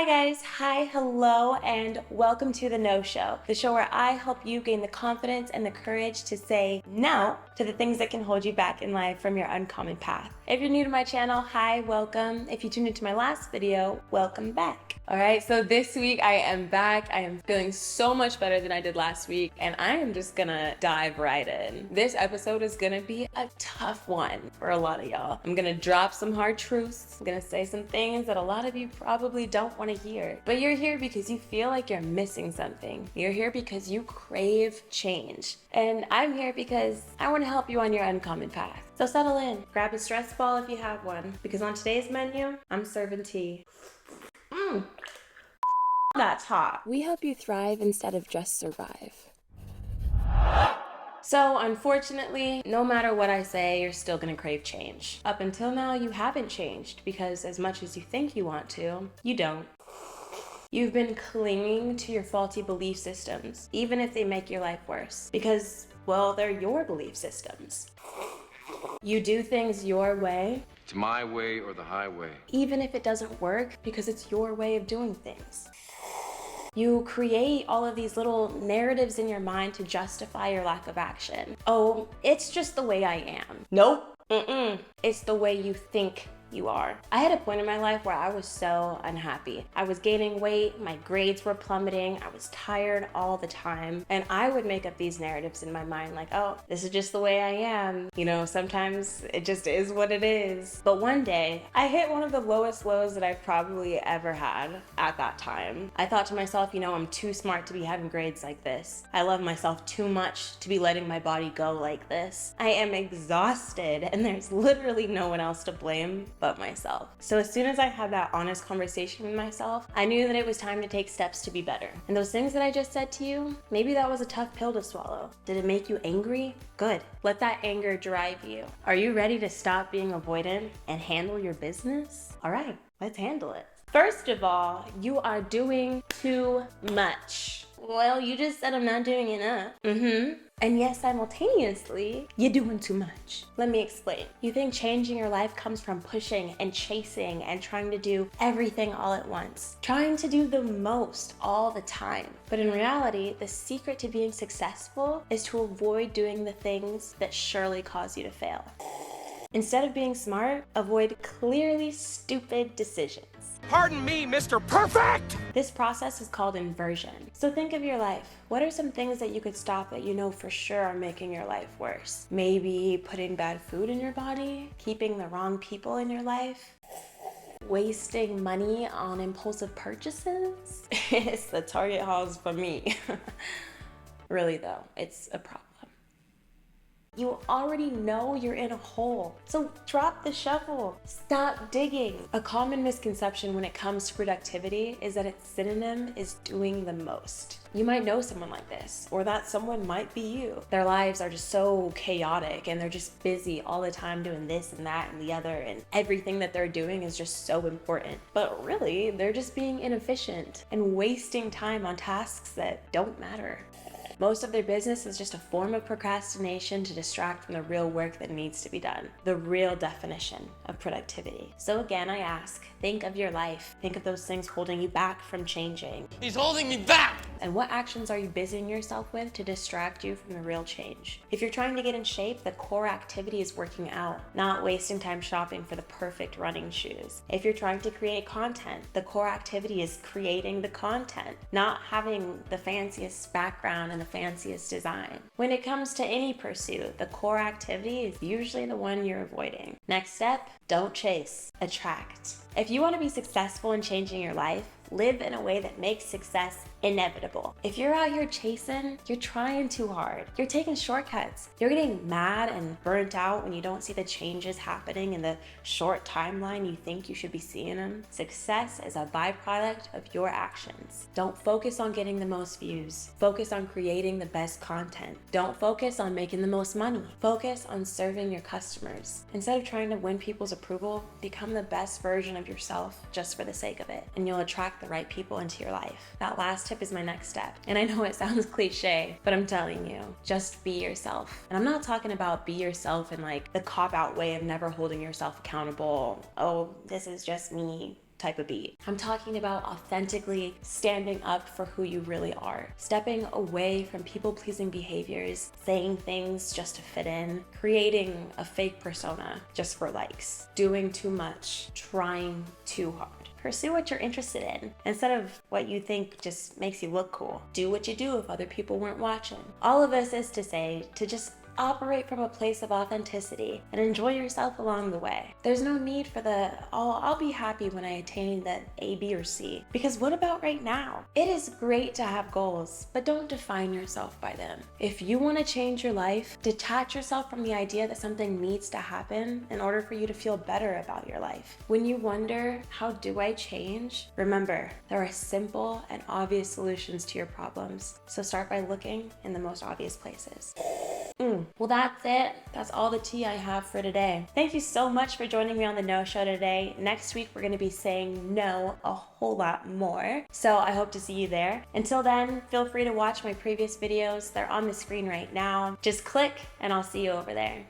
Hi guys, hi, hello, and welcome to The No Show, the show where I help you gain the confidence and the courage to say no to the things that can hold you back in life from your uncommon path. If you're new to my channel, hi, welcome. If you tuned into my last video, welcome back. All right, so this week I am back. I am feeling so much better than I did last week, and I am just gonna dive right in. This episode is gonna be a tough one for a lot of y'all. I'm gonna drop some hard truths. I'm gonna say some things that a lot of you probably don't want to hear, but you're here because you feel like you're missing something. You're here because you crave change, and I'm here because I want to help you on your uncommon path. So settle in, grab a stress ball if you have one, because on today's menu, I'm serving tea. That's hot. We help you thrive instead of just survive. So unfortunately, no matter what I say, you're still gonna crave change. Up until now, you haven't changed because as much as you think you want to, you don't. You've been clinging to your faulty belief systems, even if they make your life worse, because, well, they're your belief systems. You do things your way. It's my way or the highway. Even if it doesn't work, because it's your way of doing things. You create all of these little narratives in your mind to justify your lack of action. Oh, it's just the way I am. Nope. It's the way you think you are. I had a point in my life where I was so unhappy. I was gaining weight, my grades were plummeting, I was tired all the time, and I would make up these narratives in my mind like, oh, this is just the way I am. You know, sometimes it just is what it is. But one day, I hit one of the lowest lows that I've probably ever had at that time. I thought to myself, you know, I'm too smart to be having grades like this. I love myself too much to be letting my body go like this. I am exhausted, and there's literally no one else to blame but myself. So as soon as I had that honest conversation with myself, I knew that it was time to take steps to be better. And those things that I just said to you, maybe that was a tough pill to swallow. Did it make you angry? Good. Let that anger drive you. Are you ready to stop being avoidant and handle your business? All right, let's handle it. First of all, you are doing too much. Well, you just said I'm not doing enough. And yes, simultaneously, you're doing too much. Let me explain. You think changing your life comes from pushing and chasing and trying to do everything all at once. Trying to do the most all the time. But in reality, the secret to being successful is to avoid doing the things that surely cause you to fail. Instead of being smart, avoid clearly stupid decisions. Pardon me, Mr. Perfect! This process is called inversion. So think of your life. What are some things that you could stop that you know for sure are making your life worse? Maybe putting bad food in your body, keeping the wrong people in your life, wasting money on impulsive purchases. It's the Target hauls for me. Really though, it's a problem. You already know you're in a hole, so drop the shovel. Stop digging. A common misconception when it comes to productivity is that its synonym is doing the most. You might know someone like this, or that someone might be you. Their lives are just so chaotic and they're just busy all the time doing this and that and the other, and everything that they're doing is just so important. But really, they're just being inefficient and wasting time on tasks that don't matter. Most of their business is just a form of procrastination to distract from the real work that needs to be done, the real definition of productivity. So again, I ask, think of your life. Think of those things holding you back from changing. He's holding me back! And what actions are you busying yourself with to distract you from the real change? If you're trying to get in shape, the core activity is working out, not wasting time shopping for the perfect running shoes. If you're trying to create content, the core activity is creating the content, not having the fanciest background and the fanciest design. When it comes to any pursuit, the core activity is usually the one you're avoiding. Next step, don't chase, attract. If you want to be successful in changing your life, live in a way that makes success inevitable. If you're out here chasing, you're trying too hard. You're taking shortcuts. You're getting mad and burnt out when you don't see the changes happening in the short timeline you think you should be seeing them. Success is a byproduct of your actions. Don't focus on getting the most views. Focus on creating the best content. Don't focus on making the most money. Focus on serving your customers. Instead of trying to win people's approval, become the best version of yourself just for the sake of it, and you'll attract the right people into your life. That last tip is my next step. And I know it sounds cliche, but I'm telling you, just be yourself. And I'm not talking about be yourself in like the cop-out way of never holding yourself accountable. Oh, this is just me type of beat. I'm talking about authentically standing up for who you really are, stepping away from people-pleasing behaviors, saying things just to fit in, creating a fake persona just for likes, doing too much, trying too hard. Pursue what you're interested in instead of what you think just makes you look cool. Do what you do if other people weren't watching. All of this is to say to just operate from a place of authenticity and enjoy yourself along the way. There's no need for the, I'll be happy when I attain that A, B, or C. Because what about right now? It is great to have goals, but don't define yourself by them. If you want to change your life, detach yourself from the idea that something needs to happen in order for you to feel better about your life. When you wonder, how do I change? Remember, there are simple and obvious solutions to your problems. So start by looking in the most obvious places. Well, that's it. That's all the tea I have for today. Thank you so much for joining me on the No Show today. Next week, we're going to be saying no a whole lot more. So I hope to see you there. Until then, feel free to watch my previous videos. They're on the screen right now. Just click and I'll see you over there.